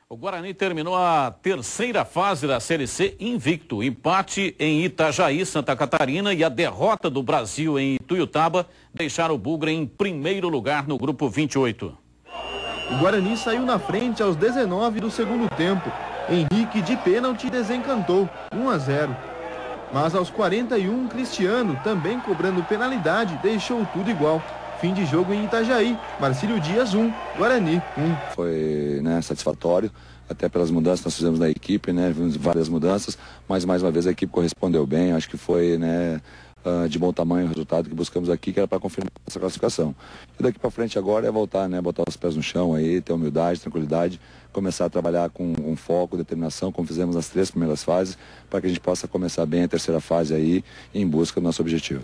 O Guarani terminou a terceira fase da Série C invicto. Empate em Itajaí, Santa Catarina, e a derrota do Brasil em Ituiutaba deixaram o Bugre em primeiro lugar no grupo 28. O Guarani saiu na frente aos 19 do segundo tempo. Henrique de pênalti desencantou, 1-0. Mas aos 41, Cristiano, também cobrando penalidade, deixou tudo igual. Fim de jogo em Itajaí, Marcílio Dias 1, Guarani 1. Foi satisfatório, até pelas mudanças que nós fizemos na equipe, vimos várias mudanças, mas mais uma vez a equipe correspondeu bem, acho que foi de bom tamanho o resultado que buscamos aqui, que era para confirmar essa classificação. E daqui para frente agora é voltar, botar os pés no chão aí, ter humildade, tranquilidade, começar a trabalhar com um foco, determinação, como fizemos nas 3 primeiras fases, para que a gente possa começar bem a terceira fase aí, em busca do nosso objetivo.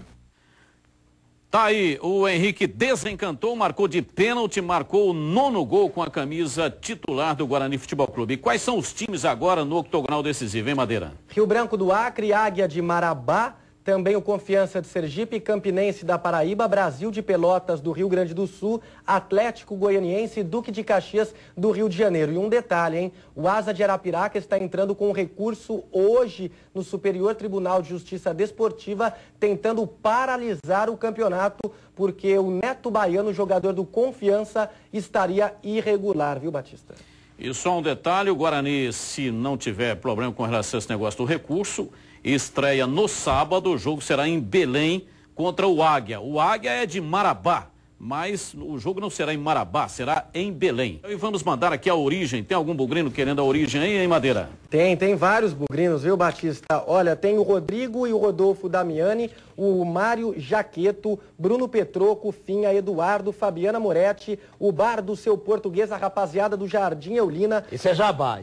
Tá aí, o Henrique desencantou, marcou de pênalti, marcou o 9º gol com a camisa titular do Guarani Futebol Clube. E quais são os times agora no octogonal decisivo, hein, Madeira? Rio Branco do Acre, Águia de Marabá, também o Confiança de Sergipe, Campinense da Paraíba, Brasil de Pelotas do Rio Grande do Sul, Atlético Goianiense e Duque de Caxias do Rio de Janeiro. E um detalhe, hein? O Asa de Arapiraca está entrando com um recurso hoje no Superior Tribunal de Justiça Desportiva, tentando paralisar o campeonato, porque o Neto Baiano, jogador do Confiança, estaria irregular, viu, Batista? E só um detalhe, o Guarani, se não tiver problema com relação a esse negócio do recurso, estreia no sábado, o jogo será em Belém contra o Águia. O Águia é de Marabá, mas o jogo não será em Marabá, será em Belém. E vamos mandar aqui a origem. Tem algum bugrino querendo a origem aí, hein, Madeira? Tem vários bugrinos, viu, Batista? Olha, tem o Rodrigo e o Rodolfo Damiani, o Mário Jaqueto, Bruno Petroco, Finha, Eduardo, Fabiana Moretti, o Bar do Seu Português, a rapaziada do Jardim Eulina. Isso é jabá.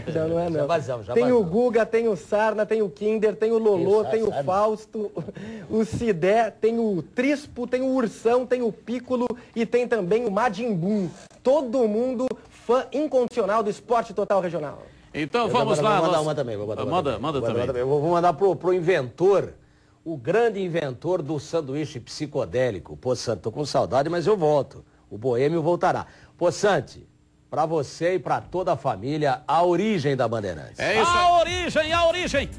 Já não é não. Jabazão. Tem o Guga, tem o Sarna, tem o Kinder, tem o Lolô, tem o Fausto, o Sidé, tem o Trispo, tem o Ursão, tem o Piccolo e tem também o Majin Buu. Todo mundo fã incondicional do Esporte Total Regional. Então vamos lá. Vou mandar uma também. Manda também. Eu vou mandar pro inventor, o grande inventor do sanduíche psicodélico. Pô, Santo, tô com saudade, mas eu volto. O Boêmio voltará. Pô, Santi, pra você e pra toda a família, a origem da Bandeirantes. É isso. A origem!